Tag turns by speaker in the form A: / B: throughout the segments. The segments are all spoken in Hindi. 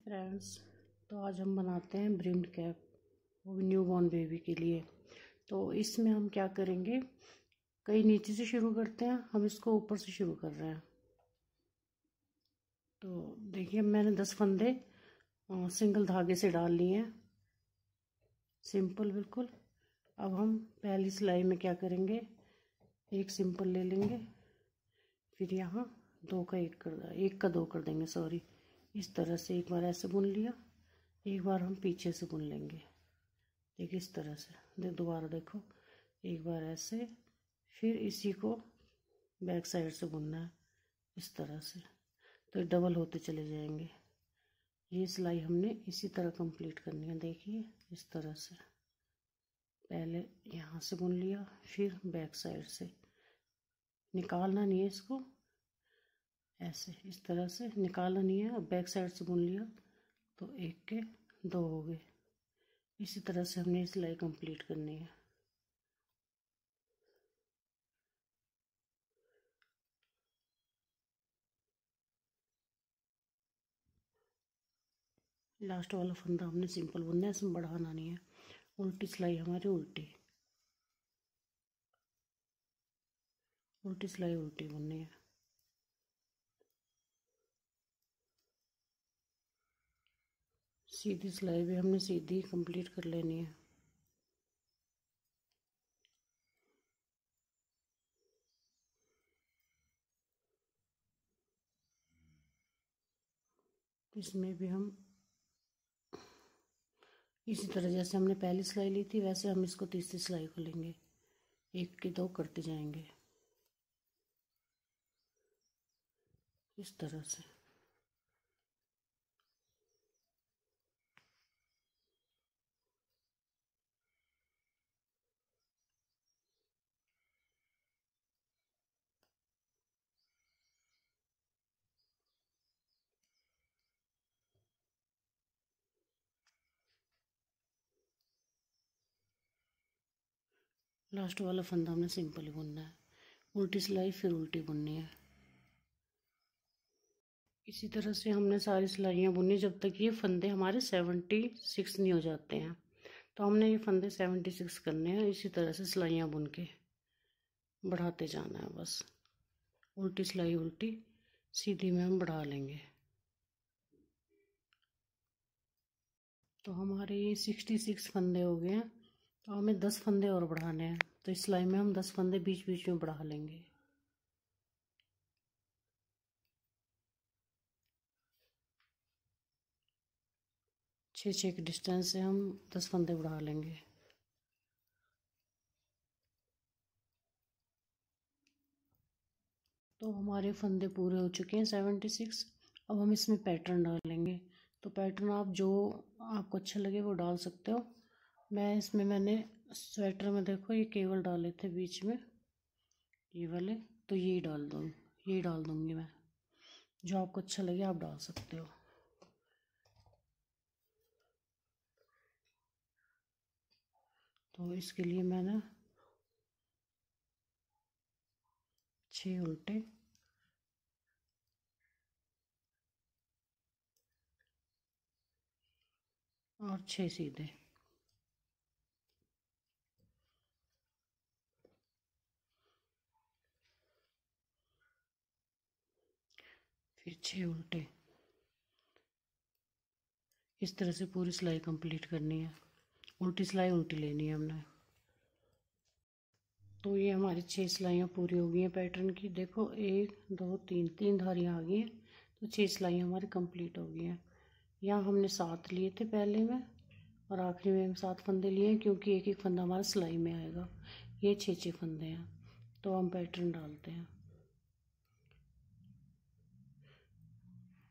A: फ्रेंड्स, तो आज हम बनाते हैं ब्रिम्ड कैप, वो भी न्यू बॉर्न बेबी के लिए। तो इसमें हम क्या करेंगे, कई नीचे से शुरू करते हैं, हम इसको ऊपर से शुरू कर रहे हैं। तो देखिए मैंने 10 फंदे सिंगल धागे से डाल लिए हैं, सिंपल बिल्कुल। अब हम पहली सिलाई में क्या करेंगे, एक सिंपल ले लेंगे, फिर यहाँ एक का दो कर देंगे, सॉरी। इस तरह से एक बार ऐसे बुन लिया, एक बार हम पीछे से बुन लेंगे, देखिए इस तरह से। दोबारा देखो, एक बार ऐसे, फिर इसी को बैक साइड से बुनना है इस तरह से, तो डबल होते चले जाएंगे। ये सिलाई हमने इसी तरह कंप्लीट करनी है, देखिए इस तरह से। पहले यहाँ से बुन लिया, फिर बैक साइड से, निकालना नहीं है इसको, ऐसे इस तरह से निकालना नहीं है। अब बैक साइड से बुन लिया तो एक के दो हो गए। इसी तरह से हमने सिलाई कंप्लीट करनी है। लास्ट वाला फंदा हमने सिंपल बुनना है, इसमें बढ़ाना नहीं है। उल्टी सिलाई हमारी उल्टी सिलाई उल्टी बुननी है। सीधी सिलाई भी हमने सीधी कंप्लीट कर लेनी है। इसमें भी हम इसी तरह जैसे हमने पहली सिलाई ली थी, वैसे हम इसको तीसरी सिलाई को लेंगे, एक के दो करते जाएंगे इस तरह से। लास्ट वाला फंदा हमने सिंपल ही बुनना है, उल्टी सिलाई फिर उल्टी बुननी है। इसी तरह से हमने सारी सिलाइयाँ बुनी जब तक ये फंदे हमारे 76 नहीं हो जाते हैं। तो हमने ये फंदे 76 करने हैं, इसी तरह से सिलाइयाँ बुन के बढ़ाते जाना है बस। उल्टी सिलाई उल्टी, सीधी में हम बढ़ा लेंगे। तो हमारे ये 66 फंदे हो गए हैं, तो हमें 10 फंदे और बढ़ाने हैं। तो इस सिलाई में हम 10 फंदे बीच बीच में बढ़ा लेंगे। 6-6 के डिस्टेंस से हम 10 फंदे बढ़ा लेंगे। तो हमारे फंदे पूरे हो चुके हैं 76। अब हम इसमें पैटर्न डालेंगे। तो पैटर्न आप जो आपको अच्छा लगे वो डाल सकते हो। मैंने स्वेटर में देखो ये केवल डाले थे बीच में, ये वाले, तो यही डाल दूंगी मैं। जो आपको अच्छा लगे आप डाल सकते हो। तो इसके लिए मैंने 6 उल्टे और 6 सीधे, फिर 6 उल्टे। इस तरह से पूरी सिलाई कंप्लीट करनी है। उल्टी सिलाई उल्टी लेनी है हमने। तो ये हमारी 6 सिलाइयाँ पूरी हो गई हैं पैटर्न की। देखो 1 2 3, 3 धारियाँ आ गई हैं, तो 6 सिलाइयाँ हमारी कंप्लीट हो गई हैं। यहाँ हमने 7 लिए थे पहले में, और आखिरी में 7 फंदे लिए हैं, क्योंकि एक एक फंदा हमारा सिलाई में आएगा। ये 6-6 फंदे हैं। तो हम पैटर्न डालते हैं।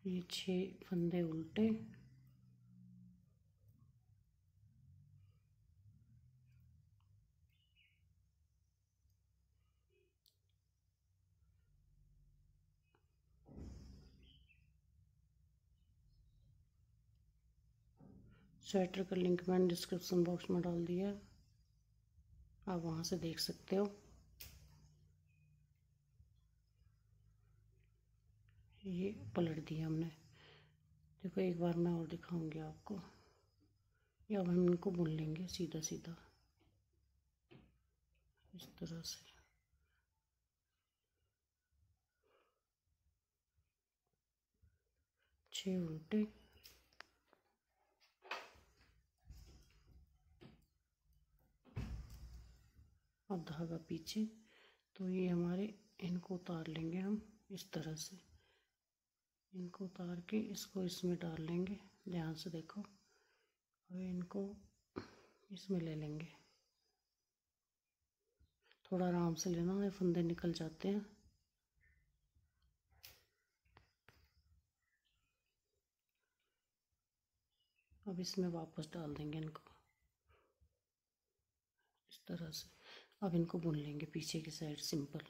A: ये 6 फंदे उल्टे, स्वेटर का लिंक मैंने डिस्क्रिप्शन बॉक्स में डाल दिया है, आप वहाँ से देख सकते हो। ये पलट दिया हमने। देखो एक बार मैं और दिखाऊंगी आपको। या अब हम इनको बुन लेंगे सीधा सीधा इस तरह से। छः उल्टे, और धागा पीछे। तो ये हमारे, इनको उतार लेंगे हम इस तरह से। इनको उतार के इसको इसमें डाल लेंगे, ध्यान से देखो। और इनको इसमें ले लेंगे। थोड़ा आराम से लेना, ये फंदे निकल जाते हैं। अब इसमें वापस डाल देंगे इनको इस तरह से। अब इनको बुन लेंगे पीछे की साइड सिंपल।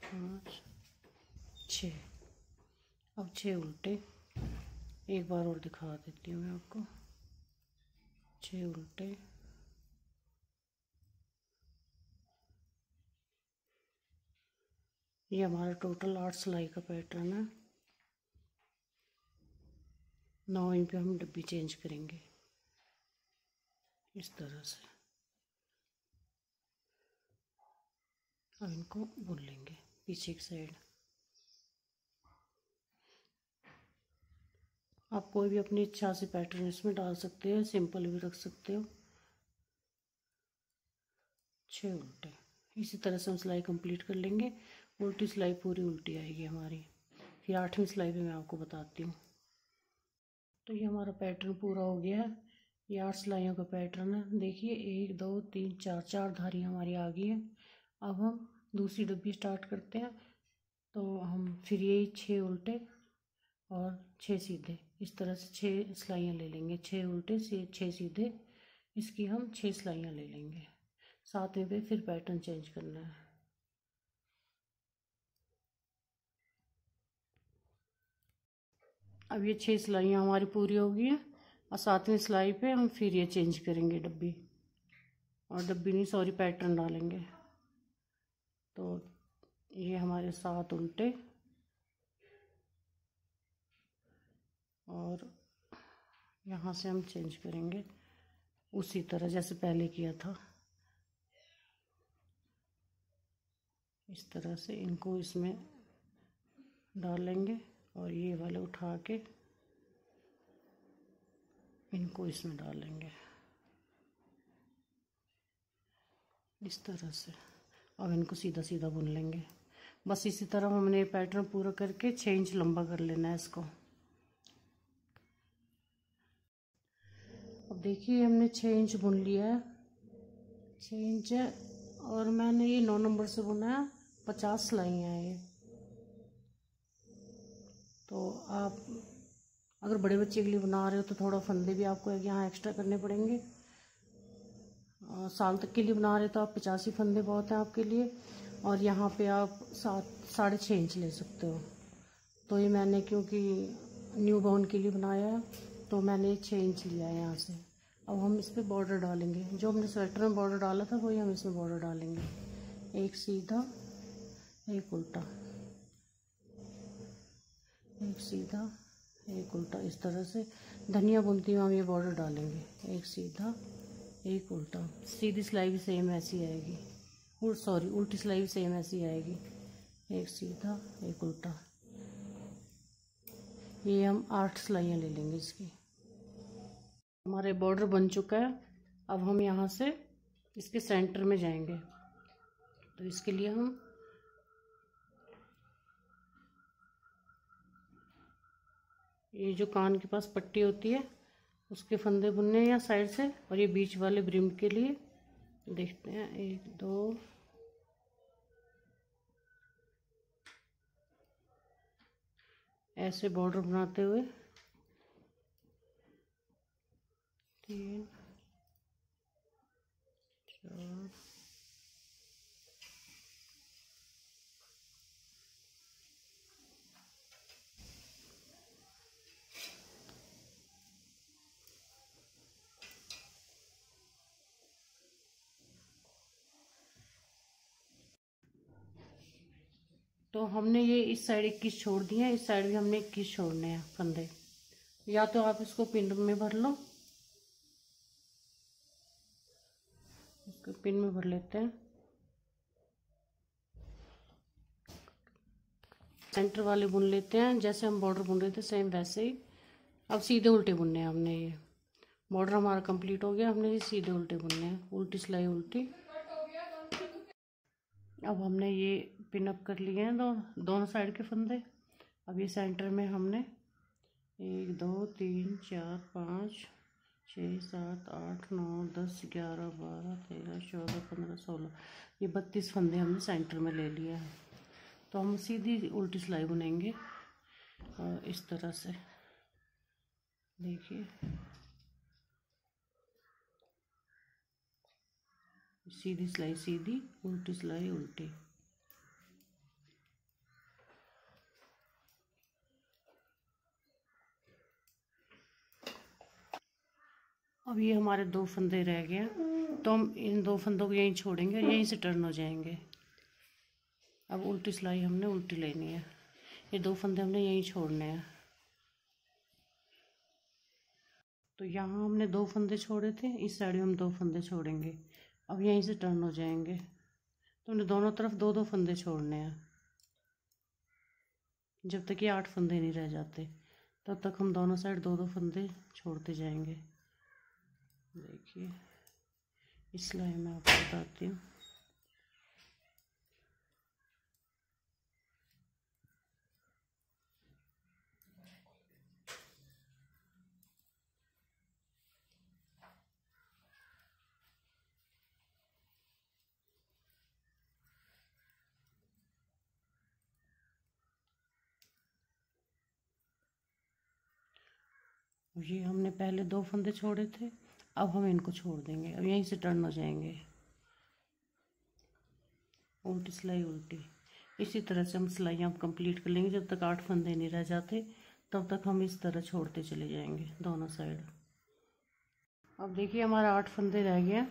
A: 5 6। अब 6 उल्टे, एक बार और दिखा देती हूँ मैं आपको। 6 उल्टे, ये हमारा टोटल 8 सिलाई का पैटर्न है। 9 इंच पे हम डब्बी चेंज करेंगे इस तरह से। अब इनको बुन लेंगे पीछे की साइड। आप कोई भी अपनी इच्छा से पैटर्न इसमें डाल सकते हो, सिंपल भी रख सकते हो। 6 उल्टे, इसी तरह से हम सिलाई कंप्लीट कर लेंगे। उल्टी सिलाई पूरी उल्टी आएगी हमारी। फिर 8वीं सिलाई पे मैं आपको बताती हूँ। तो ये हमारा पैटर्न पूरा हो गया है। ये 8 सिलाइयों का पैटर्न है। देखिए 1 2 3 4, 4 धारी हमारी आ गई है। अब हम दूसरी डब्बी स्टार्ट करते हैं। तो हम फिर यही 6 उल्टे और 6 सीधे, इस तरह से 6 सिलाइयाँ ले लेंगे। 6 उल्टे से 6 सीधे, इसकी हम 6 सिलाइयाँ ले लेंगे। 7वें पे फिर पैटर्न चेंज करना है। अब ये 6 सिलाइयाँ हमारी पूरी हो गई हैं, और 7वीं सिलाई पे हम फिर ये चेंज करेंगे डब्बी, और डब्बी नहीं सॉरी पैटर्न डालेंगे। तो ये हमारे 7 उल्टे, और यहाँ से हम चेंज करेंगे उसी तरह जैसे पहले किया था। इस तरह से इनको इसमें डाल लेंगे, और ये वाले उठा के इनको इसमें डाल लेंगे इस तरह से। अब इनको सीधा सीधा बुन लेंगे। बस इसी तरह हमने पैटर्न पूरा करके 6 इंच लंबा कर लेना है इसको। अब देखिए हमने 6 इंच बुन लिया है, 6 इंच है, और मैंने ये 9 नंबर से बुना है। 50 सिलाइयाँ हैं ये। तो आप अगर बड़े बच्चे के लिए बना रहे हो तो थोड़ा फंदे भी आपको यहाँ एक्स्ट्रा करने पड़ेंगे। साल तक के लिए बना रहे तो आप 85 फंदे बहुत हैं आपके लिए। और यहाँ पे आप 7.5 इंच ले सकते हो। तो ये मैंने क्योंकि न्यू बॉर्न के लिए बनाया है तो मैंने 6 इंच लिया है यहाँ से। अब हम इस पर बॉर्डर डालेंगे। जो हमने स्वेटर में बॉर्डर डाला था वही हम इसमें बॉर्डर डालेंगे। एक सीधा, एक उल्टा, एक सीधा, एक उल्टा, इस तरह से धनिया बुनती हुई हम ये बॉर्डर डालेंगे। एक सीधा, एक उल्टा। सीधी सिलाई भी सेम ऐसी आएगी, सॉरी उल्टी सिलाई भी सेम ऐसी आएगी। एक सीधा, एक उल्टा। ये हम 8 सिलाइयाँ ले लेंगे इसकी। हमारे बॉर्डर बन चुका है। अब हम यहाँ से इसके सेंटर में जाएंगे। तो इसके लिए हम ये जो कान के पास पट्टी होती है उसके फंदे बुनने हैं या साइड से, और ये बीच वाले ब्रिम के लिए देखते हैं। 1 2, ऐसे बॉर्डर बनाते हुए 3 4 5 तो हमने ये इस साइड 21 छोड़ दिए हैं, इस साइड भी हमने 21 छोड़ने हैं फंदे। या तो आप इसको पिन में भर लो, इसको पिन में भर लेते हैं। सेंटर वाले बुन लेते हैं, जैसे हम बॉर्डर बुन रहे थे सेम वैसे ही। अब सीधे उल्टे बुनने हैं हमने। ये बॉर्डर हमारा कंप्लीट हो गया, हमने ये सीधे उल्टे बुनने हैं, उल्टी सिलाई उल्टी। अब हमने ये पिन अप कर लिए हैं दोनों साइड के फंदे। अब ये सेंटर में हमने 1 2 3 4 5 6 7 8 9 10 11 12 13 14 15 16 ये 32 फंदे हमने सेंटर में ले लिया है। तो हम सीधी उल्टी सिलाई बुनेंगे और इस तरह से देखिए, सीधी सिलाई सीधी, उल्टी सिलाई उल्टी। अब ये हमारे 2 फंदे रह गए, तो हम इन 2 फंदों को यहीं छोड़ेंगे और यहीं से टर्न हो जाएंगे। अब उल्टी सिलाई हमने उल्टी लेनी है, ये 2 फंदे हमने यहीं छोड़ने हैं। तो यहाँ हमने 2 फंदे छोड़े थे, इस साइड में हम 2 फंदे छोड़ेंगे। अब यहीं से टर्न हो जाएंगे, तो हमने दोनों तरफ 2 फंदे छोड़ने हैं। जब तक ये 8 फंदे नहीं रह जाते तब तक हम दोनों साइड 2 फंदे छोड़ते जाएंगे। देखिए इस सिलाई में आपको बताती हूँ। ये हमने पहले 2 फंदे छोड़े थे, अब हम इनको छोड़ देंगे। अब यहीं से टर्न हो जाएंगे, उल्टी सिलाई उल्टी। इसी तरह से हम सिलाइयाँ कंप्लीट कर लेंगे, जब तक 8 फंदे नहीं रह जाते तब तक हम इस तरह छोड़ते चले जाएंगे दोनों साइड। अब देखिए हमारा 8 फंदे रह गए,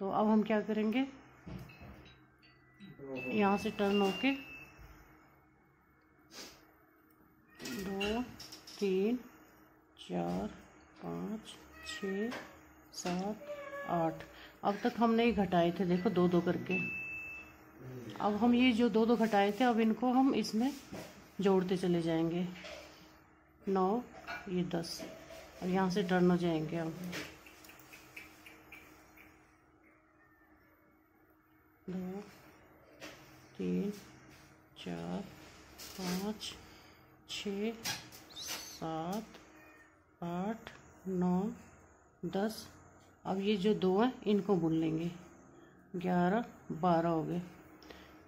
A: तो अब हम क्या करेंगे, यहाँ से टर्न होके 2 3 4 5 6 7 8 अब तक हमने ये घटाए थे, देखो 2 करके। अब हम ये जो 2 घटाए थे, अब इनको हम इसमें जोड़ते चले जाएंगे। 9 ये 10। अब यहाँ से टर्न हो जाएंगे हम 2 3 4 5 6 7 8 9 10। अब ये जो 2 हैं इनको बुन लेंगे, 11 12 हो गए।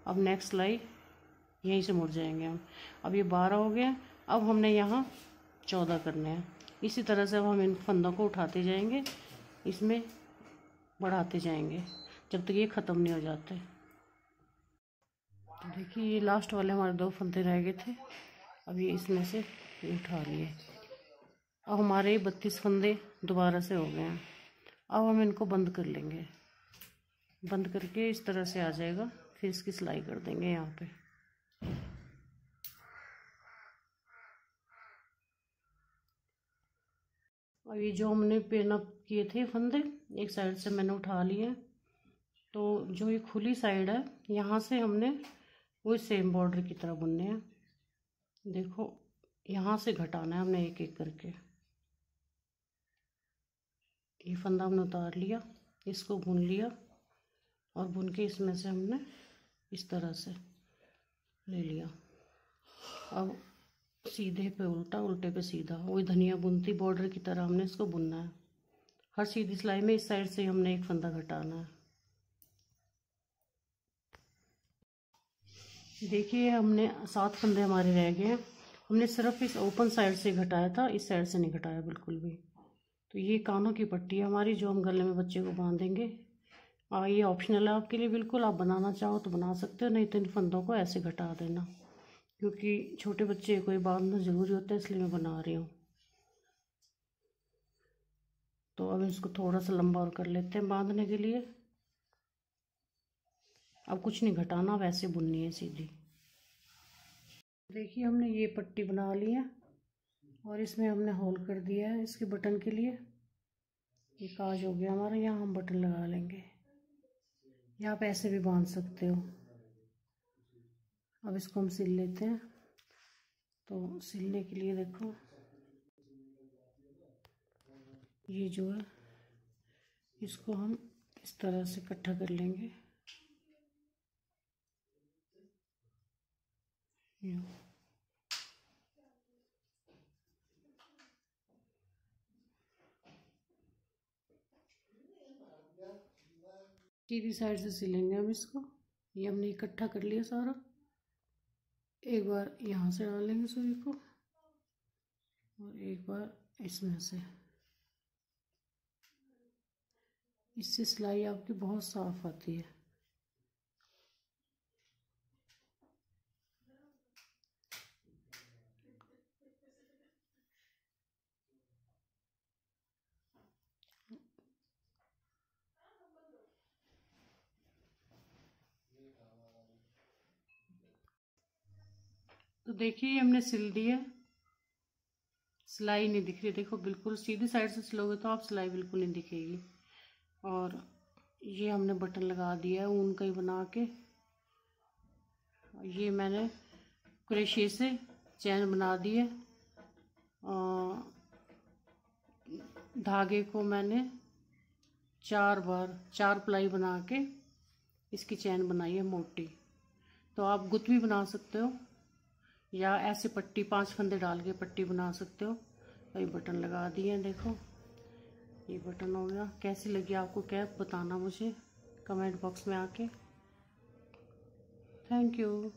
A: अब नेक्स्ट सिलाई यहीं से मुड़ जाएंगे हम। अब ये 12 हो गए, अब हमने यहाँ 14 करने हैं। इसी तरह से अब हम इन फंदों को उठाते जाएंगे, इसमें बढ़ाते जाएंगे जब तक ये ख़त्म नहीं हो जाते। तो देखिए ये लास्ट वाले हमारे 2 फंदे रह गए थे, अब ये इसमें से उठा लिए। अब हमारे 32 फंदे दोबारा से हो गए हैं। अब हम इनको बंद कर लेंगे, बंद करके इस तरह से आ जाएगा, फिर इसकी सिलाई कर देंगे यहाँ पे। अब ये जो हमने पिन अप किए थे फंदे, एक साइड से मैंने उठा लिए, तो जो ये खुली साइड है यहाँ से हमने वही सेम बॉर्डर की तरह बुनने हैं। देखो यहाँ से घटाना है हमने एक एक करके। ये फंदा हमने उतार लिया, इसको बुन लिया और बुन के इसमें से हमने इस तरह से ले लिया। अब सीधे पे उल्टा, उल्टे पे सीधा, वही धनिया बुनती बॉर्डर की तरह हमने इसको बुनना है। हर सीधी सिलाई में इस साइड से हमने एक फंदा घटाना है। देखिए हमने 7 फंदे हमारे रह गए हैं। हमने सिर्फ इस ओपन साइड से घटाया था, इस साइड से नहीं घटाया बिल्कुल भी। तो ये कानों की पट्टी है हमारी, जो हम गले में बच्चे को बांधेंगे। ये ऑप्शनल है आपके लिए बिल्कुल, आप बनाना चाहो तो बना सकते हो, नहीं तो इन फंदों को ऐसे घटा देना, क्योंकि छोटे बच्चे को बांधना ज़रूरी होता है, इसलिए मैं बना रही हूँ। तो अब इसको थोड़ा सा लंबा और कर लेते हैं बांधने के लिए। अब कुछ नहीं घटाना, वैसे बुननी है सीधी। देखिए हमने ये पट्टी बना ली है और इसमें हमने होल कर दिया है इसके बटन के लिए। ये काज हो गया हमारा, यहाँ हम बटन लगा लेंगे। यहाँ पे ऐसे भी बांध सकते हो। अब इसको हम सिल लेते हैं। तो सिलने के लिए देखो ये जो है इसको हम इस तरह से इकट्ठा कर लेंगे। सीधी साइड से सिलेंगे हम इसको। ये हमने इकट्ठा कर लिया सारा। एक बार यहाँ से डालेंगे सुई को और एक बार इसमें से। इससे सिलाई आपकी बहुत साफ आती है। तो देखिए हमने सिल दिया। सिलाई नहीं दिख रही, देखो बिल्कुल सीधी साइड से सिलोगे तो आप सिलाई बिल्कुल नहीं दिखेगी। और ये हमने बटन लगा दिया है ऊन का ही बना के। ये मैंने क्रोशे से चैन बना दी है। धागे को मैंने 4 प्लाई बना के इसकी चैन बनाई है मोटी। तो आप गुत्त भी बना सकते हो या ऐसे पट्टी 5 फंदे डाल के पट्टी बना सकते हो। तो ये बटन लगा दिए हैं, देखो ये बटन हो गया। कैसी लगी आपको कैप बताना मुझे कमेंट बॉक्स में आके। Thank you.